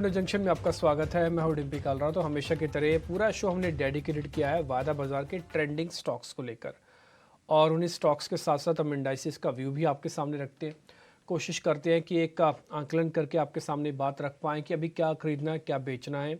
Junction में आपका स्वागत है। मैं हूं डिम्पी कालरा। तो हमेशा की तरह पूरा शो हमने डेडिकेटेड किया है वायदा बाजार के ट्रेंडिंग स्टॉक्स को लेकर, और उन्हीं स्टॉक्स के साथ साथ हम इंडाइसिस का व्यू भी आपके सामने रखते हैं। कोशिश करते हैं कि एक आंकलन करके आपके सामने बात रख पाएँ कि अभी क्या खरीदना है, क्या बेचना है।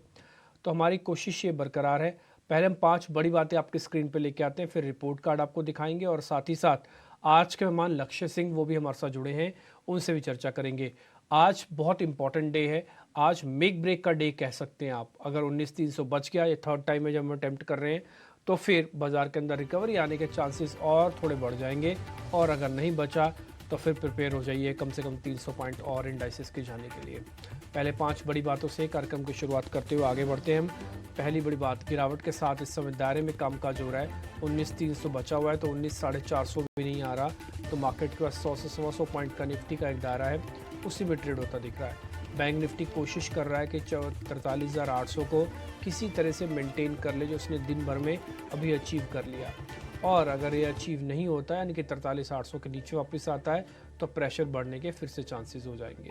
तो हमारी कोशिश ये बरकरार है। पहले हम 5 बड़ी बातें आपकी स्क्रीन पे लेके आते हैं, फिर रिपोर्ट कार्ड आपको दिखाएंगे और साथ ही साथ आज के मेहमान लक्ष्य सिंह वो भी हमारे साथ जुड़े हैं, उनसे भी चर्चा करेंगे। आज बहुत इंपॉर्टेंट डे है। आज मेक ब्रेक का डे कह सकते हैं आप। अगर 19,300 बच गया, ये थर्ड टाइम है जब हम अटेम्प्ट कर रहे हैं, तो फिर बाजार के अंदर रिकवरी आने के चांसेस और थोड़े बढ़ जाएंगे। और अगर नहीं बचा तो फिर प्रिपेयर हो जाइए कम से कम 300 पॉइंट और इंडाइसिस के जाने के लिए। पहले 5 बड़ी बातों से कार्यक्रम की शुरुआत करते हुए आगे बढ़ते हैं हम। पहली बड़ी बात, गिरावट के साथ इस समय दायरे में कामकाज हो रहा है। 19,300 बचा हुआ है तो 19,450 भी नहीं आ रहा, तो मार्केट के पास 100 से 100 पॉइंट का निफ्टी का एक दायरा है, उसी में ट्रेड होता दिख रहा है। बैंक निफ्टी कोशिश कर रहा है कि 43,800 को किसी तरह से मेंटेन कर ले, जो उसने दिन भर में अभी अचीव कर लिया। और अगर ये अचीव नहीं होता है, यानी कि 43,800 के नीचे वापस आता है, तो प्रेशर बढ़ने के फिर से चांसेस हो जाएंगे।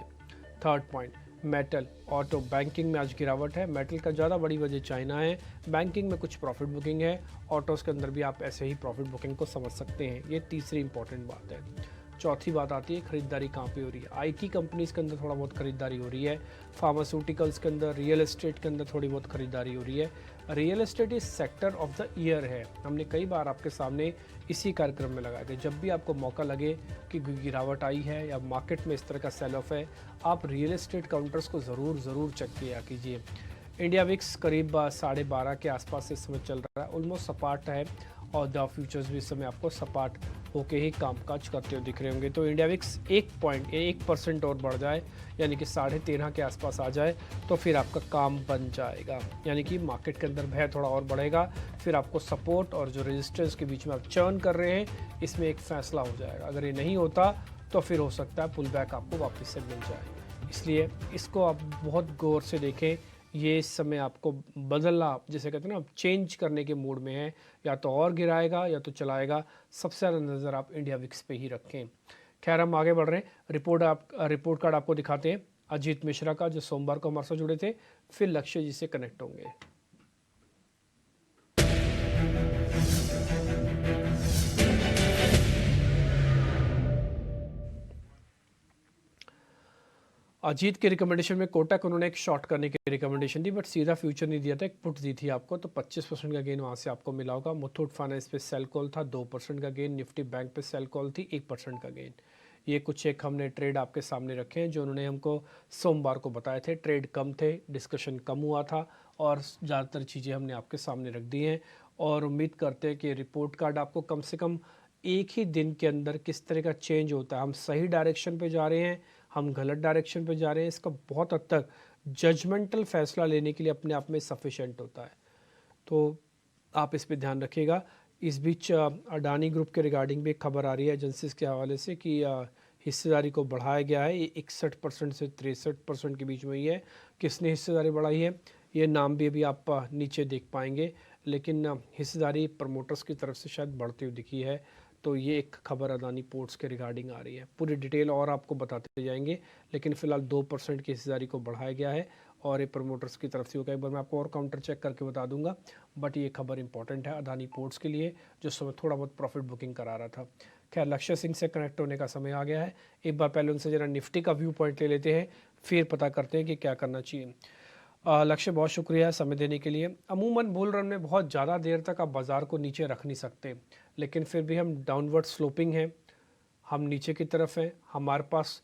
Third point, metal, auto, banking में आज गिरावट है। मेटल का ज़्यादा बड़ी वजह चाइना है, बैंकिंग में कुछ प्रॉफिट बुकिंग है, ऑटोज़ के अंदर भी आप ऐसे ही प्रॉफिट बुकिंग को समझ सकते हैं। ये तीसरी इंपॉर्टेंट बात है। चौथी बात आती है खरीदारी कहाँ पे हो रही है। आईटी कंपनीज़ के अंदर थोड़ा बहुत खरीदारी हो रही है, फार्मास्यूटिकल्स के अंदर, रियल एस्टेट के अंदर थोड़ी बहुत खरीदारी हो रही है। रियल एस्टेट इस सेक्टर ऑफ द ईयर है। हमने कई बार आपके सामने इसी कार्यक्रम में लगाए थे। जब भी आपको मौका लगे कि गिरावट आई है या मार्केट में इस तरह का सेल ऑफ है, आप रियल एस्टेट काउंटर्स को ज़रूर चेक किया कीजिए। इंडिया विक्स करीब 12.5 के आसपास इस समय चल रहा है, ऑलमोस्ट सपाट है, और द फ्यूचर्स भी इस समय आपको सपाट होके ही कामकाज करते हुए दिख रहे होंगे। तो इंडिया विक्स 1% और बढ़ जाए, यानी कि 13.5 के आसपास आ जाए, तो फिर आपका काम बन जाएगा, यानी कि मार्केट के अंदर भय थोड़ा और बढ़ेगा। फिर आपको सपोर्ट और जो रेजिस्टेंस के बीच में आप चर्न कर रहे हैं, इसमें एक फैसला हो जाएगा। अगर ये नहीं होता तो फिर हो सकता है पुल बैक आपको वापस से मिल जाए। इसलिए इसको आप बहुत गौर से देखें। ये इस समय आपको बदलना, जैसे कहते हैं ना, चेंज करने के मूड में है, या तो और गिराएगा या तो चलाएगा। सबसे ज़्यादा नज़र आप इंडिया विक्स पे ही रखें। खैर, हम आगे बढ़ रहे हैं। रिपोर्ट कार्ड आपको दिखाते हैं अजीत मिश्रा का, जो सोमवार को हमारे साथ जुड़े थे, फिर लक्ष्य जी से कनेक्ट होंगे। अजीत के रिकमेंडेशन में कोटक उन्होंने एक शॉर्ट करने की रिकमेंडेशन दी, बट सीधा फ्यूचर नहीं दिया था, एक पुट दी थी आपको। तो 25% का गेन वहाँ से आपको मिला होगा। मुथूट फाइनेंस पे सेल कॉल था, 2% का गेन। निफ्टी बैंक पे सेल कॉल थी, 1% का गेन। ये कुछ एक हमने ट्रेड आपके सामने रखे हैं जो उन्होंने हमको सोमवार को बताए थे। ट्रेड कम थे, डिस्कशन कम हुआ था, और ज़्यादातर चीज़ें हमने आपके सामने रख दी हैं। और उम्मीद करते हैं कि रिपोर्ट कार्ड आपको कम से कम एक ही दिन के अंदर किस तरह का चेंज होता है, हम सही डायरेक्शन पे जा रहे हैं, हम गलत डायरेक्शन पे जा रहे हैं, इसका बहुत हद तक जजमेंटल फैसला लेने के लिए अपने आप में सफिशेंट होता है। तो आप इस पे ध्यान रखिएगा। इस बीच अडानी ग्रुप के रिगार्डिंग भी एक खबर आ रही है एजेंसीज के हवाले से कि हिस्सेदारी को बढ़ाया गया है। ये 61% से 63% के बीच में ही है। किसने हिस्सेदारी बढ़ाई है, ये नाम भी अभी आप नीचे देख पाएंगे, लेकिन हिस्सेदारी प्रमोटर्स की तरफ से शायद बढ़ती हुई दिखी है। तो ये एक खबर अदानी पोर्ट्स के रिगार्डिंग आ रही है। पूरी डिटेल और आपको बताते जाएंगे, लेकिन फिलहाल 2% की हिस्सेदारी को बढ़ाया गया है, और ये प्रमोटर्स की तरफ से होगा। एक बार मैं आपको और काउंटर चेक करके बता दूंगा, बट ये खबर इंपॉर्टेंट है अदानी पोर्ट्स के लिए, जो समय थोड़ा बहुत प्रॉफिट बुकिंग करा रहा था। खैर, लक्ष्य सिंह से कनेक्ट होने का समय आ गया है। एक बार पहले उनसे जरा निफ्टी का व्यू पॉइंट ले लेते हैं, फिर पता करते हैं कि क्या करना चाहिए। लक्ष्य, बहुत शुक्रिया समय देने के लिए। अमूमन बुल रन में बहुत ज़्यादा देर तक आप बाज़ार को नीचे रख नहीं सकते, लेकिन फिर भी हम डाउनवर्ड स्लोपिंग हैं, हम नीचे की तरफ हैं। हमारे पास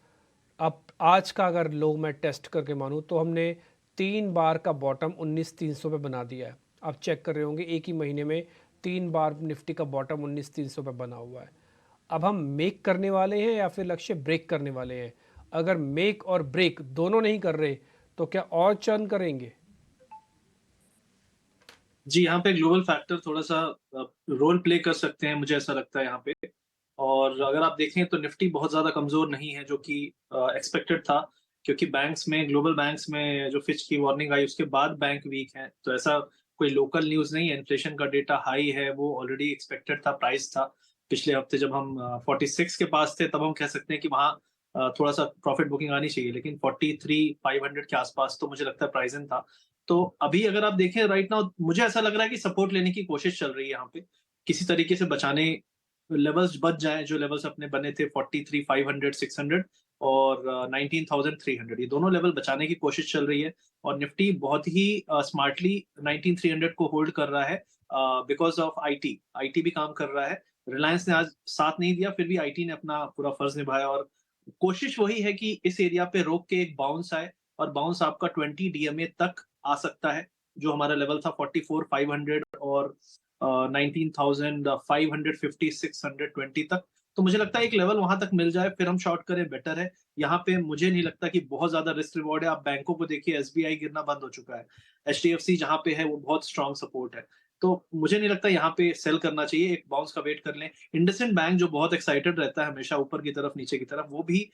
अब आज का अगर लो मैं टेस्ट करके मानूँ तो हमने 3 बार का बॉटम 19,300 पे बना दिया है। आप चेक कर रहे होंगे, एक ही महीने में 3 बार निफ्टी का बॉटम 19,300 पे बना हुआ है। अब हम मेक करने वाले हैं या फिर लक्ष्य ब्रेक करने वाले हैं? अगर मेक और ब्रेक दोनों नहीं कर रहे, तो क्या और चर्न करेंगे? जी, यहाँ पे ग्लोबल फैक्टर थोड़ा-सा रोल प्ले कर सकते हैं, मुझे ऐसा लगता है यहाँ पे। और अगर आप देखें तो निफ्टी बहुत ज़्यादा कमज़ोर नहीं है, जो कि एक्सपेक्टेड था, क्योंकि बैंक्स में, ग्लोबल बैंक्स में जो फिच की वार्निंग आई, उसके बाद बैंक वीक हैं। तो ऐसा कोई लोकल न्यूज़ नहीं है, इन्फ्लेशन का डेटा हाई है, वो ऑलरेडी एक्सपेक्टेड था, प्राइस था। पिछले हफ्ते जब हम 46 के पास थे, तब हम कह सकते हैं कि वहाँ थोड़ा सा प्रॉफिट बुकिंग आनी चाहिए, लेकिन 43,500 के आसपास तो मुझे लगता है प्राइस इन था। तो अभी अगर आप देखें राइट नाउ, मुझे ऐसा लग रहा है कि सपोर्ट लेने की कोशिश चल रही है यहाँ पे, किसी तरीके से बचाने, लेवल्स बच जाएं जो लेवल्स अपने बने थे 43,500 600 और 19,300, ये दोनों लेवल बचाने की कोशिश चल रही है। और निफ्टी बहुत ही स्मार्टली 19,300 को होल्ड कर रहा है बिकॉज ऑफ आईटी। आईटी भी काम कर रहा है। रिलायंस ने आज साथ नहीं दिया, फिर भी आईटी ने अपना पूरा फर्ज निभाया और कोशिश वही है कि इस एरिया पे रोक के एक बाउंस आए, और बाउंस आपका 20 डीएमए तक आ सकता है, जो हमारा लेवल था 44,500 और 19,550 620 तक। तो मुझे लगता है एक लेवल वहां तक मिल जाए फिर हम शॉर्ट करें, बेटर है। यहाँ पे मुझे नहीं लगता कि बहुत ज्यादा रिस्क रिवॉर्ड है। आप बैंकों को देखिए, एसबीआई गिरना बंद हो चुका है, एचडीएफसी जहां पे है वो बहुत स्ट्रॉन्ग सपोर्ट है। तो मुझे नहीं लगता यहाँ पे सेल करना चाहिए, एक बाउंस का वेट कर लें। इंडसइंड बैंक जो बहुत एक्साइटेड रहता है हमेशा ऊपर की तरफ नीचे की तरफ, वो भी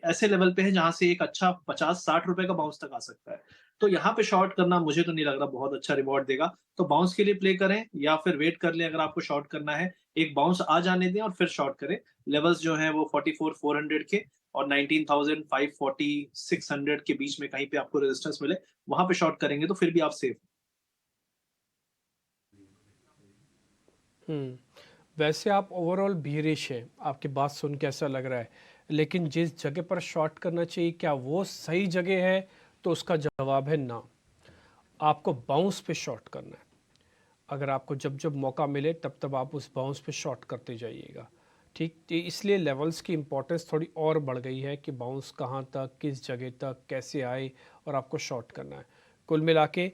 ऐसे लेवल पे है जहां से एक अच्छा 50-60 रुपए का बाउंस तक आ सकता है। तो यहाँ पे शॉर्ट करना मुझे तो नहीं लग रहा बहुत अच्छा रिवॉर्ड देगा। तो बाउंस के लिए प्ले करें या फिर वेट कर लें अगर आपको शॉर्ट करना है। एक बाउंस आ जाने दें और फिर शॉर्ट करें। लेवल्स जो हैं वो 44,400 के और 19,540 600 के बीच में कहीं पे आपको रेजिस्टेंस मिले, वहां पे शॉर्ट करेंगे तो फिर भी आप सेफ। वैसे आप ओवरऑल बीयरिश हैं, आपकी बात सुन के ऐसा लग रहा है, लेकिन जिस जगह पर शॉर्ट करना चाहिए क्या वो सही जगह है? तो उसका जवाब है ना। आपको बाउंस पे शॉर्ट करना है। अगर आपको जब जब मौका मिले तब तब आप उस बाउंस पे शॉर्ट करते जाइएगा। ठीक, तो इसलिए लेवल्स की इंपॉर्टेंस थोड़ी और बढ़ गई है कि बाउंस कहाँ तक, किस जगह तक, कैसे आए और आपको शॉर्ट करना है। कुल मिला के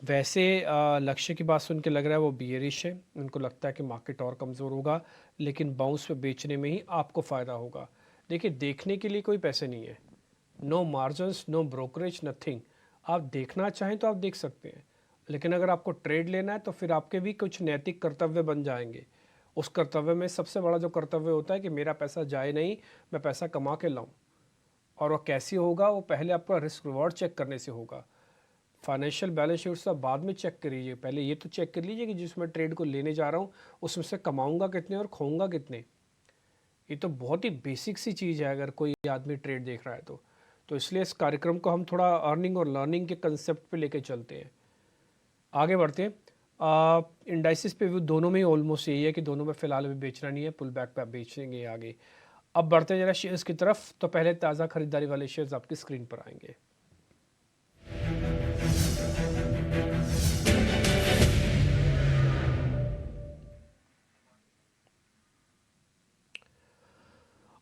वैसे लक्ष्य की बात सुन के लग रहा है वो बियरिश है, उनको लगता है कि मार्केट और कमज़ोर होगा, लेकिन बाउंस पे बेचने में ही आपको फ़ायदा होगा। देखिए, देखने के लिए कोई पैसे नहीं है, no margins, no brokerage, nothing. आप देखना चाहें तो आप देख सकते हैं, लेकिन अगर आपको ट्रेड लेना है तो फिर आपके भी कुछ नैतिक कर्तव्य बन जाएंगे। उस कर्तव्य में सबसे बड़ा जो कर्तव्य होता है कि मेरा पैसा जाए नहीं, मैं पैसा कमा के लाऊं। और वो कैसे होगा? वो पहले आपका रिस्क रिवॉर्ड चेक करने से होगा। फाइनेंशियल बैलेंस शीट सब बाद में चेक करिए, पहले ये तो चेक कर लीजिए कि जिसमें ट्रेड को लेने जा रहा हूँ उसमें से कमाऊंगा कितने और खोऊंगा कितने। ये तो बहुत ही बेसिक सी चीज़ है अगर कोई आदमी ट्रेड देख रहा है तो इसलिए इस कार्यक्रम को हम थोड़ा अर्निंग और लर्निंग के कंसेप्ट पे लेके चलते हैं। आगे बढ़ते हैं। इंडाइसिस पे व्यू दोनों में ही ऑलमोस्ट यही है कि दोनों में फिलहाल अभी बेचना नहीं है, पुल बैक पे आप बेचेंगे आगे। अब बढ़ते हैं जरा शेयर्स की तरफ, तो पहले ताज़ा खरीदारी वाले शेयर्स आपकी स्क्रीन पर आएंगे।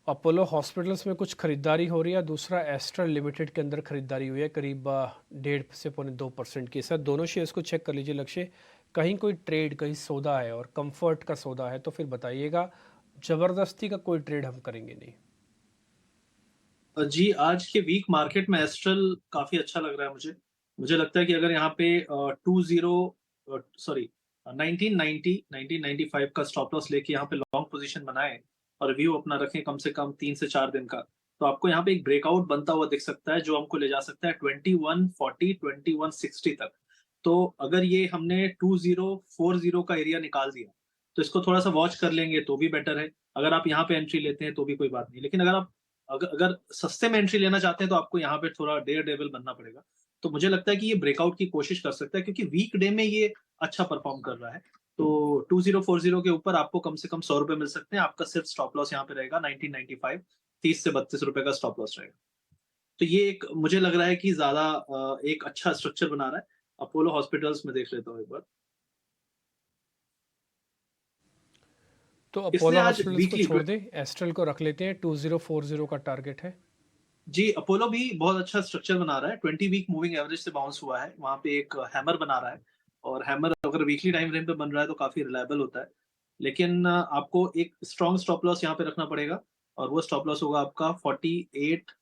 अपोलो हॉस्पिटल्स में कुछ खरीदारी हो रही है, दूसरा एस्ट्रल लिमिटेड के अंदर खरीदारी हुई है करीब 1.5 से 2% की। सर दोनों शेयर्स को चेक कर लीजिए लक्ष्य, कहीं कोई ट्रेड, कहीं सौदा है और कंफर्ट का सौदा है तो फिर बताइएगा, ज़बरदस्ती का कोई ट्रेड हम करेंगे नहीं। जी, आज के वीक मार्केट में एस्ट्रल काफ़ी अच्छा लग रहा है मुझे। मुझे लगता है कि अगर यहाँ पे 1990 1995 का स्टॉप लॉस लेके यहाँ पे लॉन्ग पोज़ीशन बनाएँ और व्यू अपना रखें कम से कम 3 से 4 दिन का, तो आपको यहाँ पे एक ब्रेकआउट बनता हुआ दिख सकता है, जो हमको ले जा सकता है 2140 2160 तक। तो अगर ये हमने 2040 का एरिया निकाल दिया, तो इसको थोड़ा-सा वॉच कर लेंगे तो भी बेटर है। अगर आप यहाँ पे एंट्री लेते हैं तो भी कोई बात नहीं। लेकिन अगर आप अगर सस्ते में एंट्री लेना चाहते हैं तो आपको यहाँ पे थोड़ा डेयर डेविल बनना पड़ेगा। तो मुझे लगता है कि ये ब्रेकआउट की कोशिश कर सकता है, क्योंकि वीक डे में ये अच्छा परफॉर्म कर रहा है। तो 2040 के ऊपर आपको कम से कम ₹100 मिल सकते हैं। आपका सिर्फ स्टॉप लॉस यहाँ पे रहेगा 1995, 30 से 32 रुपए का स्टॉप लॉस रहेगा। तो ये एक मुझे लग रहा है कि ज़्यादा एक अच्छा स्ट्रक्चर बना रहा है। अपोलो हॉस्पिटल्स में देख लेता हूँ एक बार। तो इसने अपोलो आज हॉस्पिटल्स को वीकली छोड़ दें, एस्ट्रल को रख लेते हैं, 2040 का टारगेट है। जी, अपोलो भी बहुत अच्छा स्ट्रक्चर बना रहा है। 20 वीक मूविंग एवरेज से बाउंस हुआ है। वहाँ पे एक हैमर बना रहा है, और हैमर अगर वीकली टाइम फ्रेम पे बन रहा है तो काफ़ी रिलायबल होता है। लेकिन आपको एक स्ट्रॉन्ग स्टॉप लॉस यहाँ पे रखना पड़ेगा, और वो स्टॉप लॉस होगा आपका 4885,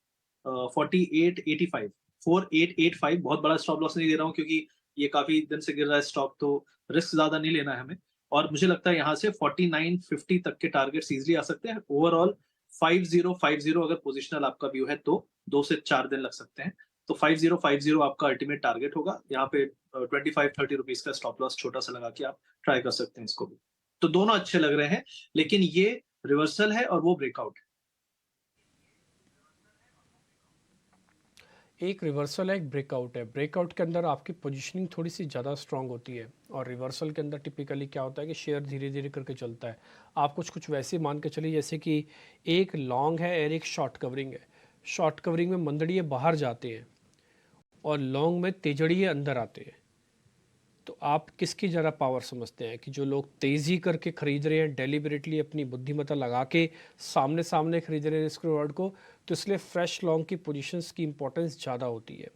4885। बहुत बड़ा स्टॉप लॉस नहीं दे रहा हूँ, क्योंकि ये काफ़ी दिन से गिर रहा है स्टॉक, तो रिस्क ज़्यादा नहीं लेना है हमें। और मुझे लगता है यहाँ से 4950 तक के टारगेट्स ईज़िली आ सकते हैं। ओवरऑल 5050 अगर पोजिशनल आपका व्यू है तो 2 से 4 दिन लग सकते हैं। तो 5050 आपका अल्टीमेट टारगेट होगा। यहाँ पे 25-30 रुपीज़ का स्टॉप लॉस छोटा-सा लगा के आप ट्राई कर सकते हैं इसको भी। तो दोनों अच्छे लग रहे हैं, लेकिन ये रिवर्सल है और वो ब्रेकआउट है। एक रिवर्सल है, एक ब्रेकआउट है। ब्रेकआउट के अंदर आपकी पोजीशनिंग थोड़ी सी ज़्यादा स्ट्रांग होती है और रिवर्सल के अंदर टिपिकली क्या होता है कि शेयर धीरे धीरे करके चलता है। आप कुछ कुछ वैसे मान के चलिए जैसे कि एक लॉन्ग है और एक शॉर्ट कवरिंग है। शॉर्ट कवरिंग में मंदड़िए बाहर जाते हैं और लॉन्ग में तेजड़िए अंदर आते हैं। तो आप किसकी ज़रा पावर समझते हैं कि जो लोग तेज़ी करके खरीद रहे हैं डेलिबरेटली अपनी बुद्धिमत्ता लगा के सामने सामने खरीद रहे हैं रिस्क रिवॉर्ड को, तो इसलिए फ्रेश लॉन्ग की पोजीशंस की इंपॉर्टेंस ज़्यादा होती है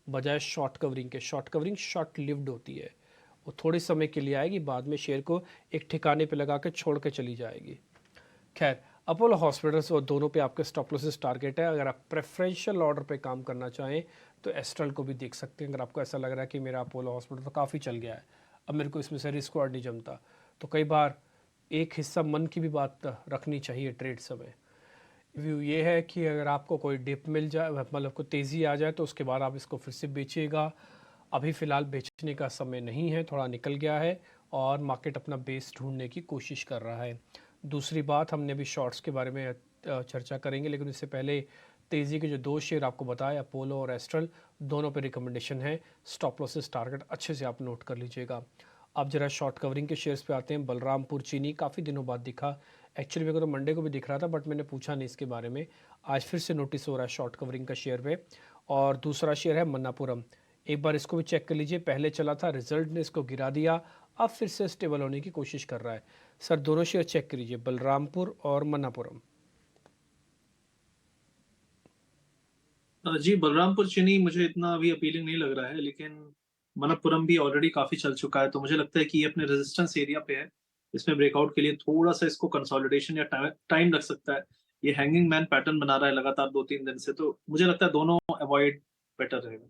बजाय शॉर्ट कवरिंग के। शॉर्ट कवरिंग शॉर्ट लिव्ड होती है, वो थोड़े समय के लिए आएगी, बाद में शेयर को एक ठिकाने पे लगा के छोड़ के चली जाएगी। खैर, अपोलो हॉस्पिटल्स और दोनों पे आपके स्टॉप लॉसेस टारगेट है। अगर आप प्रेफरेंशियल ऑर्डर पे काम करना चाहें तो एस्ट्रल को भी देख सकते हैं। अगर आपको ऐसा लग रहा है कि मेरा अपोलो हॉस्पिटल तो काफ़ी चल गया है, अब मेरे को इसमें से रिस्क और नहीं जमता, तो कई बार एक हिस्सा मन की भी बात रखनी चाहिए ट्रेड समय। व्यू ये है कि अगर आपको कोई डिप मिल जाए, मतलब को तेज़ी आ जाए, तो उसके बाद आप इसको फिर से बेचिएगा। अभी फ़िलहाल बेचने का समय नहीं है, थोड़ा निकल गया है और मार्केट अपना बेस ढूंढने की कोशिश कर रहा है। दूसरी बात, हमने अभी शॉर्ट्स के बारे में चर्चा करेंगे, लेकिन इससे पहले तेज़ी के जो दो शेयर आपको बताए, अपोलो और एस्ट्रल, दोनों पे रिकमेंडेशन है। स्टॉप लॉसेस टारगेट अच्छे से आप नोट कर लीजिएगा। अब जरा शॉर्ट कवरिंग के शेयर्स पे आते हैं। बलरामपुर चीनी काफ़ी दिनों बाद दिखा, एक्चुअली मेरे को तो मंडे को भी दिख रहा था बट मैंने पूछा नहीं इसके बारे में। आज फिर से नोटिस हो रहा है शॉर्ट कवरिंग का शेयर पे। और दूसरा शेयर है मन्नापुरम, एक बार इसको भी चेक कर लीजिए। पहले चला था, रिजल्ट ने इसको गिरा दिया, अब फिर से स्टेबल होने की कोशिश कर रहा है। सर दोनों शेयर चेक कर लीजिए, बलरामपुर और मन्नापुरम। जी, बलरामपुर चीनी मुझे इतना अभी अपीलिंग नहीं लग रहा है, लेकिन मनप्पुरम भी ऑलरेडी काफी चल चुका है, तो मुझे लगता है कि ये अपने रेजिस्टेंस एरिया पे है। इसमें ब्रेकआउट के लिए थोड़ा सा इसको कंसोलिडेशन या टाइम लग सकता है। ये हैंगिंग मैन पैटर्न बना रहा है लगातार 2-3 दिन से, तो मुझे लगता है दोनों अवॉइड बेटर रहेगा।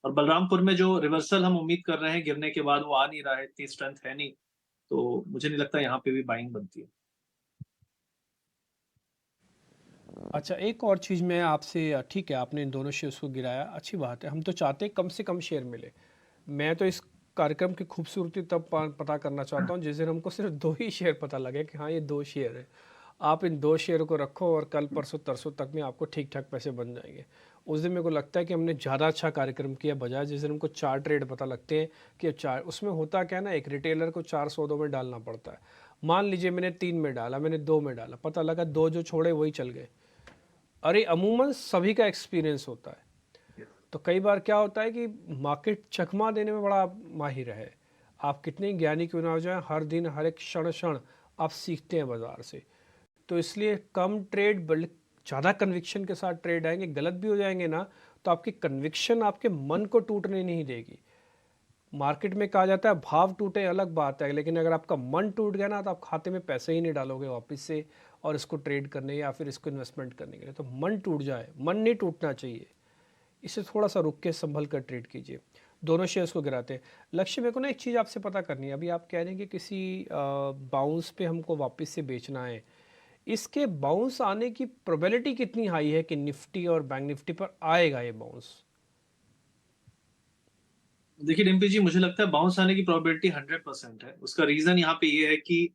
और बलरामपुर में जो रिवर्सल हम उम्मीद कर रहे हैं गिरने के बाद, वो आ नहीं रहा है, इतनी स्ट्रेंथ है नहीं, तो मुझे नहीं लगता यहाँ पे भी बाइंग बनती है। अच्छा, एक और चीज़ मैं आपसे, ठीक है आपने इन दोनों शेयर्स को गिराया, अच्छी बात है, हम तो चाहते हैं कम से कम शेयर मिले। मैं तो इस कार्यक्रम की खूबसूरती तब पता करना चाहता हूँ जिस दिन हमको सिर्फ दो ही शेयर पता लगे कि हाँ ये दो शेयर है। आप इन दो शेयर को रखो और कल परसों तरसों तक में आपको ठीक ठाक पैसे बन जाएंगे। उस दिन मेरे को लगता है कि हमने ज़्यादा अच्छा कार्यक्रम किया बजाय जिस दिन हमको चार ट्रेड पता लगते हैं कि चार, उसमें होता क्या है ना, एक रिटेलर को चार सौदों में डालना पड़ता है। मान लीजिए मैंने 3 में डाला, मैंने 2 में डाला, पता लगा दो जो छोड़े वही चल गए। अरे अमूमन सभी का एक्सपीरियंस होता है। तो कई बार क्या होता है कि मार्केट चकमा देने में बड़ा माहिर है। आप कितने ज्ञानी क्यों ना हो जाएं, हर दिन हर एक क्षण क्षण आप सीखते हैं बाजार से। तो इसलिए कम ट्रेड, बल्कि ज़्यादा कन्विक्शन के साथ ट्रेड आएंगे। गलत भी हो जाएंगे ना तो आपकी कन्विक्शन आपके मन को टूटने नहीं देगी। मार्केट में कहा जाता है भाव टूटे अलग बात है, लेकिन अगर आपका मन टूट गया ना तो आप खाते में पैसे ही नहीं डालोगे वापस से और इसको ट्रेड करने या फिर इसको इन्वेस्टमेंट करने के लिए। तो मन टूट जाए, मन नहीं टूटना चाहिए। इसे थोड़ा सा रुक के संभल कर ट्रेड कीजिए। दोनों शेयर्स को गिराते हैं। लक्ष्य, मेरे को ना एक चीज़ आपसे पता करनी है। अभी आप कह रहे हैं कि किसी बाउंस पे हमको वापस से बेचना है। इसके बाउंस आने की प्रोबेबिलिटी कितनी हाई है कि निफ्टी और बैंक निफ्टी पर आएगा ये बाउंस? देखिए डिम्पी जी, मुझे लगता है बाउंस आने की प्रोबेबिलिटी 100% है। उसका रीजन यहाँ पे ये है कि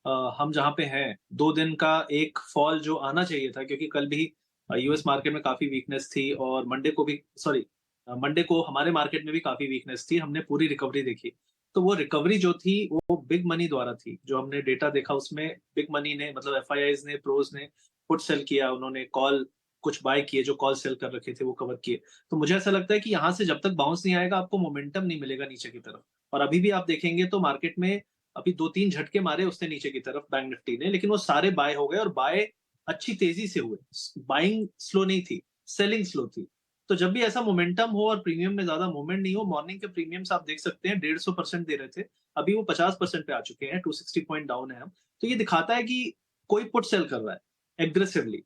हम जहाँ पे हैं, 2 दिन का एक फॉल जो आना चाहिए था, क्योंकि कल भी यूएस मार्केट में काफी वीकनेस थी और मंडे को भी, सॉरी, मंडे को हमारे मार्केट में भी काफी वीकनेस थी, हमने पूरी रिकवरी देखी। तो वो रिकवरी जो थी वो बिग मनी द्वारा थी। जो हमने डेटा देखा उसमें बिग मनी ने, मतलब एफआईआईज ने, प्रोज ने पुट सेल किया, उन्होंने कॉल कुछ बाय किए, जो कॉल सेल कर रखे थे वो कवर किए। तो मुझे ऐसा लगता है कि यहाँ से जब तक बाउंस नहीं आएगा, आपको मोमेंटम नहीं मिलेगा नीचे की तरफ। और अभी भी आप देखेंगे तो मार्केट में अभी 2-3 झटके मारे उसने नीचे की तरफ बैंक निफ्टी ने, लेकिन वो सारे बाय हो गए और बाय अच्छी तेजी से हुए। बाइंग स्लो नहीं थी, सेलिंग स्लो थी। तो जब भी ऐसा मोमेंटम हो और प्रीमियम में ज्यादा मूवमेंट नहीं हो, मॉर्निंग के प्रीमियम्स आप देख सकते हैं 150% दे रहे थे, अभी वो 50% पे आ चुके हैं, 260 पॉइंट डाउन है हम। तो ये दिखाता है कि कोई पुट सेल कर रहा है एग्रेसिवली।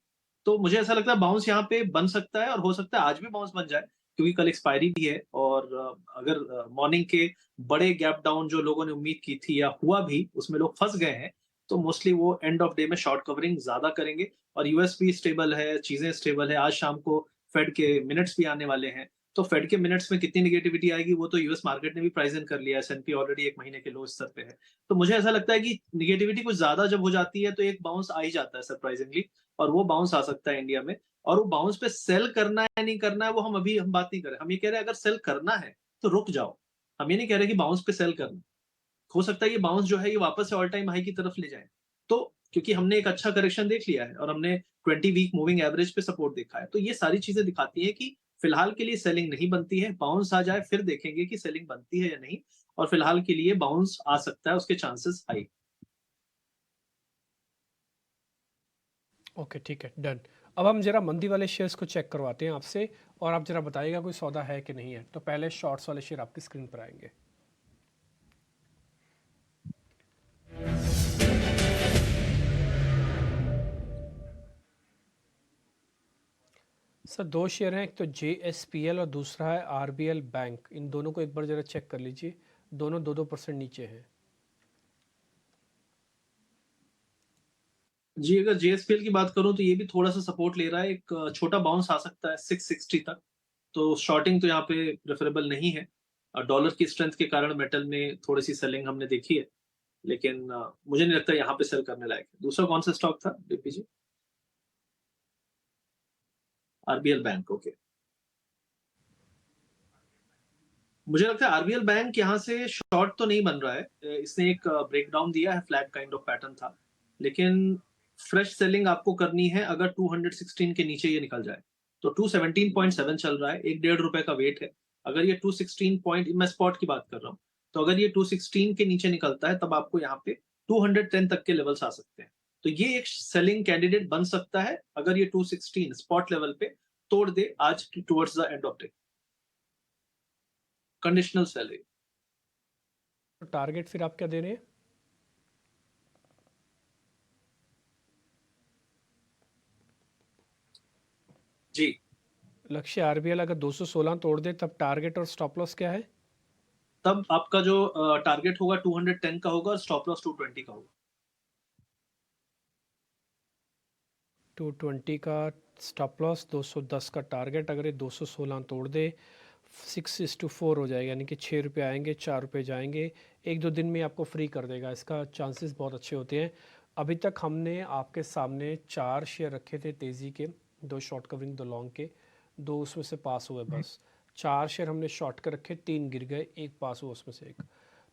तो मुझे ऐसा लगता है बाउंस यहाँ पे बन सकता है और हो सकता है आज भी बाउंस बन जाए, क्योंकि कल एक्सपायरी भी है। और अगर मॉर्निंग के बड़े गैप डाउन जो लोगों ने उम्मीद की थी या हुआ भी, उसमें लोग फंस गए हैं, तो मोस्टली वो एंड ऑफ डे में शॉर्ट कवरिंग ज्यादा करेंगे। और यूएस भी स्टेबल है, चीजें स्टेबल है। आज शाम को फेड के मिनट्स भी आने वाले हैं, तो फेड के मिनट्स में कितनी निगेटिविटी आएगी वो तो यूएस मार्केट ने भी प्राइस इन कर लिया है। एसएनपी ऑलरेडी 1 महीने के लो स्तर पे है। तो मुझे ऐसा लगता है कि निगेटिविटी कुछ ज्यादा जब हो जाती है तो एक बाउंस आ ही जाता है सरप्राइजिंगली, और वो बाउंस आ सकता है इंडिया में। और वो बाउंस पे सेल करना है नहीं करना है वो हम बात नहीं कर रहे। हम ये कह रहे हैं अगर सेल करना है तो रुक जाओ। हम ये नहीं कह रहे कि बाउंस पे सेल करना है। हो सकता है ये बाउंस जो है ये वापस से ऑल टाइम हाई की तरफ ले जाए। तो क्योंकि हमने एक अच्छा करेक्शन देख लिया है और हमने 20 वीक मूविंग एवरेज पे सपोर्ट देखा है। तो ये सारी चीज़ें दिखाती हैं कि फिलहाल के लिए सेलिंग नहीं बनती है, बाउंस आ जाए फिर देखेंगे कि सेलिंग बनती है या नहीं, और फिलहाल के लिए बाउंस आ सकता है, उसके चांसेस हाई। ओके, ठीक है, डन। अब हम जरा मंदी वाले शेयर्स को चेक करवाते हैं आपसे, और आप जरा बताइएगा कोई सौदा है कि नहीं है। तो पहले शॉर्ट्स वाले शेयर आपकी स्क्रीन पर आएंगे। सर दो शेयर हैं, एक तो JSPL और दूसरा है RBL बैंक। इन दोनों को एक बार जरा चेक कर लीजिए, दोनों 2-2% नीचे हैं। जी, अगर JSPL की बात करूँ तो ये भी थोड़ा-सा सपोर्ट ले रहा है, एक छोटा बाउंस आ सकता है 660 तक। तो शॉर्टिंग तो यहाँ पे प्रेफरेबल नहीं है। डॉलर की स्ट्रेंथ के कारण मेटल में थोड़ी-सी सेलिंग हमने देखी है, लेकिन मुझे नहीं लगता यहाँ पे सेल करने लायक है। दूसरा कौन-सा स्टॉक था DP ji? RBL bank, okay. मुझे लगता है आरबीएल बैंक यहाँ से शॉर्ट तो नहीं बन रहा है। इसने एक ब्रेकडाउन दिया है, फ्लैट काइंड ऑफ पैटर्न था। लेकिन फ्रेश सेलिंग आपको करनी है अगर 216 के नीचे ये निकल जाए। तो 217.7 चल रहा है, 1 डेढ़ रुपए का वेट है। अगर ये 216 पॉइंट, मैं स्पॉट की बात कर रहा हूँ। तो अगर ये 216 के नीचे निकलता है तब आपको यहाँ पे 210 तक के लेवल्स आ सकते हैं। तो ये एक सेलिंग कैंडिडेट बन सकता है अगर ये 216 स्पॉट लेवल पे तोड़ दे आज towards the end of day. Conditional selling. तो टारगेट फिर आप क्या दे रहे हैं? जी, लक्ष्य RBL अगर 216 तोड़ दे तब टारगेट और स्टॉप लॉस क्या है? तब आपका जो टारगेट होगा 210 का होगा और स्टॉप लॉस 220 का होगा। 220 का स्टॉप लॉस, 210 का टारगेट। अगर ये 216 तोड़ दे, 6:4 हो जाएगा, यानी कि 6 रुपये आएंगे, 4 रुपये जाएंगे। 1-2 दिन में आपको फ्री कर देगा, इसका चांसेस बहुत अच्छे होते हैं। अभी तक हमने आपके सामने 4 शेयर रखे थे तेज़ी के, 2 शॉर्ट कवरिंग 2 लॉन्ग के, 2 उसमें से पास हुए बस। 4 शेयर हमने शॉर्ट कर रखे, 3 गिर गए, 1 पास हुआ उसमें से एक।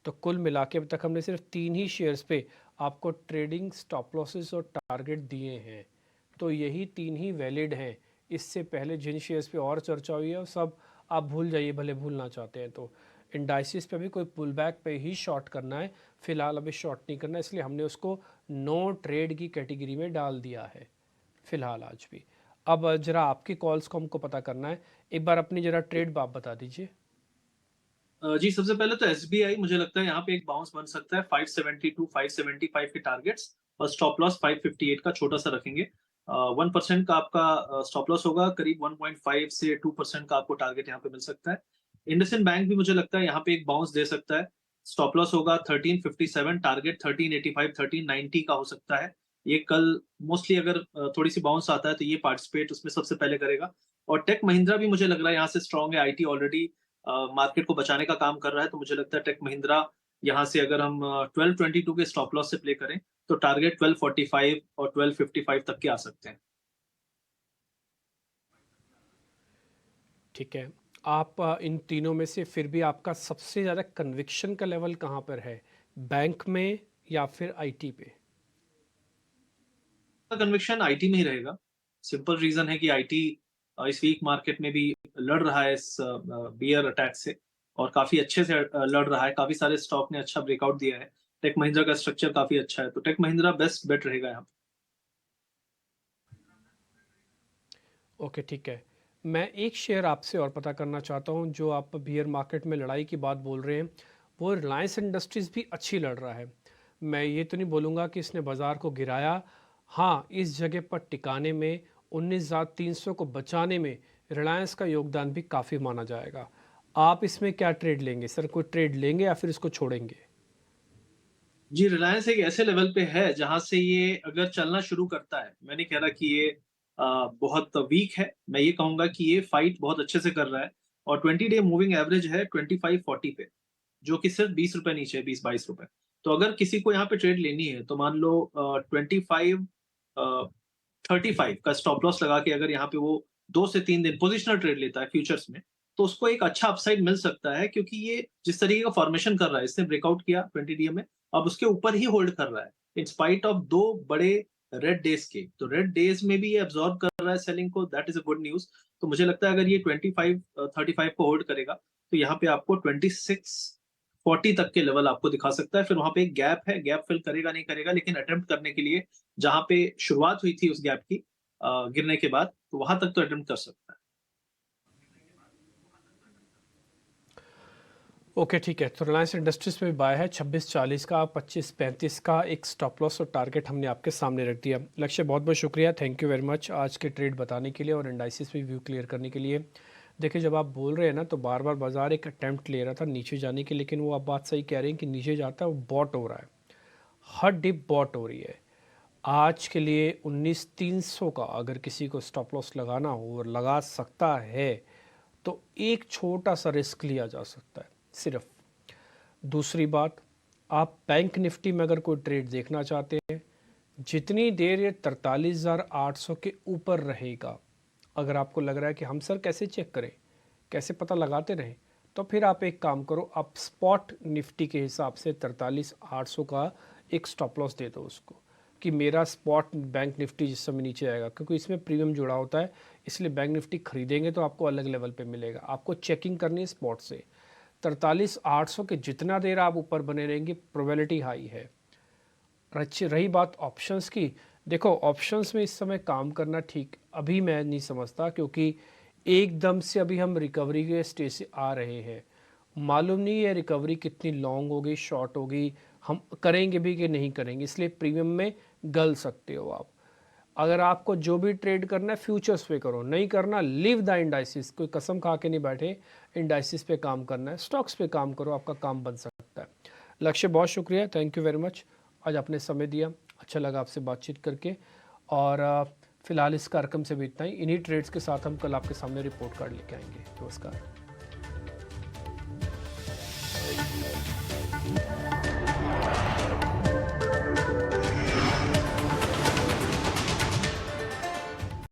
तो कुल मिला के अभी तक हमने सिर्फ 3 ही शेयर्स पे आपको ट्रेडिंग स्टॉप लॉसेस और टारगेट दिए हैं। तो यही 3 ही वैलिड हैं। इससे पहले जिन शेयर्स पे और चर्चा हुई है वो सब आप भूल जाइए, भले भूलना चाहते हैं तो। इंडाइसिस पे भी कोई पुल बैक पे ही शॉर्ट करना है, फ़िलहाल अभी शॉर्ट नहीं करना है, इसलिए हमने उसको नो ट्रेड की कैटेगरी में डाल दिया है फ़िलहाल आज भी। अब ज़रा आपकी कॉल्स को हमको पता करना है, एक बार अपनी ज़रा ट्रेड आप बता दीजिए। जी, सबसे पहले तो एसबीआई मुझे लगता है यहाँ पे एक बाउंस बन सकता है 572 575 के टारगेट्स, और स्टॉप लॉस 558 का छोटा सा रखेंगे। 1% का आपका स्टॉप लॉस होगा, करीब 1.5 से 2% का आपको टारगेट यहाँ पे मिल सकता है। इंडसइंड बैंक भी मुझे लगता है यहाँ पे एक बाउंस दे सकता है। स्टॉप लॉस होगा 1357, टारगेट 1385 1390 का हो सकता है। ये कल मोस्टली अगर थोड़ी सी बाउंस आता है तो ये पार्टिसिपेट उसमें सबसे पहले करेगा। और टेक महिंद्रा भी मुझे लग रहा है यहाँ से स्ट्रॉन्ग है। आईटी ऑलरेडी मार्केट को बचाने का काम कर रहा है, तो मुझे लगता है टेक महिंद्रा यहाँ से अगर हम 1222 के स्टॉप लॉस से प्ले करें तो टारगेट 1245 और 1255 तक के आ सकते हैं। ठीक है। आप इन तीनों में से फिर भी आपका सबसे ज़्यादा कन्विक्शन का लेवल कहाँ पर है, बैंक में या फिर आईटी पे? कन्विक्शन आईटी में ही रहेगा। सिंपल रीजन है कि आईटी इस वीक मार्केट में भी लड़ रहा है इस बियर अटैक से, और काफी अच्छे से लड़ रहा है। काफी सारे स्टॉक ने अच्छा ब्रेकआउट दिया है। टेक महिंद्रा का स्ट्रक्चर काफी अच्छा है, तो टेक महिंद्रा बेस्ट बेट रहेगा यहाँ। ओके, ठीक है। मैं एक शेयर आपसे और पता करना चाहता हूँ, जो आप बियर मार्केट में लड़ाई की बात बोल रहे हैं, वो रिलायंस इंडस्ट्रीज़ भी अच्छी लड़ रहा है। मैं ये तो नहीं बोलूँगा कि इसने बाज़ार को गिराया। हाँ, इस जगह पर टिकाने में, 19,300 को बचाने में रिलायंस का योगदान भी काफ़ी माना जाएगा। आप इसमें क्या ट्रेड लेंगे सर? कोई ट्रेड लेंगे या फिर इसको छोड़ेंगे? जी, रिलायंस एक ऐसे लेवल पे है जहाँ से ये अगर चलना शुरू करता है, मैं नहीं कह रहा कि ये बहुत वीक है, मैं ये कहूँगा कि ये फाइट बहुत अच्छे से कर रहा है। और 20 डे मूविंग एवरेज है 2540 पे, जो कि सिर्फ 20 रुपए नीचे है, 20-22 रुपए। तो अगर किसी को यहाँ पे ट्रेड लेनी है तो मान लो 25 35 का स्टॉप लॉस लगा के अगर यहाँ पे वो 2 से 3 दिन पोजिशनल ट्रेड लेता है फ्यूचर्स में, तो उसको एक अच्छा अपसाइड मिल सकता है, क्योंकि ये जिस तरीके का फॉर्मेशन कर रहा है, इसने ब्रेकआउट किया 20 डीएम में, अब उसके ऊपर ही होल्ड कर रहा है इन स्पाइट ऑफ 2 बड़े रेड डेज के। तो रेड डेज में भी ये अब्सॉर्ब कर रहा है सेलिंग को, that is a good news. तो मुझे लगता है अगर ये 25 35 को होल्ड करेगा, तो यहाँ पे आपको 2640 तक के लेवल आपको दिखा सकता है। फिर वहाँ पे एक गैप है, गैप फिल करेगा नहीं करेगा, लेकिन अटेम्प्ट करने के लिए जहाँ पे शुरुआत हुई थी उस गैप की गिरने के बाद, तो वहां तक तो अटेम्प्ट कर सकता है। ओके ठीक है, तो रिलायंस इंडस्ट्रीज में बाय है 2640 का, 2535 का एक स्टॉप लॉस और टारगेट हमने आपके सामने रख दिया। लक्ष्य बहुत बहुत शुक्रिया, थैंक यू वेरी मच आज के ट्रेड बताने के लिए और इंडाइसिस पे व्यू क्लियर करने के लिए। देखिए जब आप बोल रहे हैं ना, तो बार बार बाजार एक अटैम्प्ट ले रहा था नीचे जाने की, लेकिन वो आप बात सही कह रहे हैं कि नीचे जाता है वो बॉट हो रहा है, हर डिप बॉट हो रही है। आज के लिए 19300 का अगर किसी को स्टॉप लॉस लगाना हो और लगा सकता है, तो एक छोटा सा रिस्क लिया जा सकता है सिर्फ। दूसरी बात, आप बैंक निफ्टी में अगर कोई ट्रेड देखना चाहते हैं, जितनी देर ये 43,800 के ऊपर रहेगा, अगर आपको लग रहा है कि हम सर कैसे चेक करें, कैसे पता लगाते रहें, तो फिर आप एक काम करो, आप स्पॉट निफ्टी के हिसाब से 43,800 का एक स्टॉप लॉस दे दो उसको, कि मेरा स्पॉट बैंक निफ्टी जिस समय नीचे आएगा, क्योंकि इसमें प्रीमियम जुड़ा होता है, इसलिए बैंक निफ्टी खरीदेंगे तो आपको अलग लेवल पे मिलेगा। आपको चेकिंग करनी है स्पॉट से। 43,800 के जितना देर आप ऊपर बने रहेंगे, प्रोबेबिलिटी हाई है। रही बात ऑप्शंस की, देखो ऑप्शंस में इस समय काम करना ठीक अभी मैं नहीं समझता, क्योंकि एकदम से अभी हम रिकवरी के स्टेज से आ रहे हैं। मालूम नहीं है रिकवरी कितनी लॉन्ग होगी, शॉर्ट होगी, हम करेंगे भी कि नहीं करेंगे, इसलिए प्रीमियम में गल सकते हो आप। अगर आपको जो भी ट्रेड करना है फ्यूचर्स पे करो, नहीं करना लीव द इंडाइसिस। कोई कसम खा के नहीं बैठे, इंडाइसिस पे काम करना है, स्टॉक्स पे काम करो, आपका काम बन सकता है। लक्ष्य बहुत शुक्रिया, थैंक यू वेरी मच, आज आपने समय दिया, अच्छा लगा आपसे बातचीत करके। और फिलहाल इस कार्यक्रम से भी इतना ही। इन्हीं ट्रेड्स के साथ हम कल आपके सामने रिपोर्ट कार्ड लेके आएंगे। नमस्कार।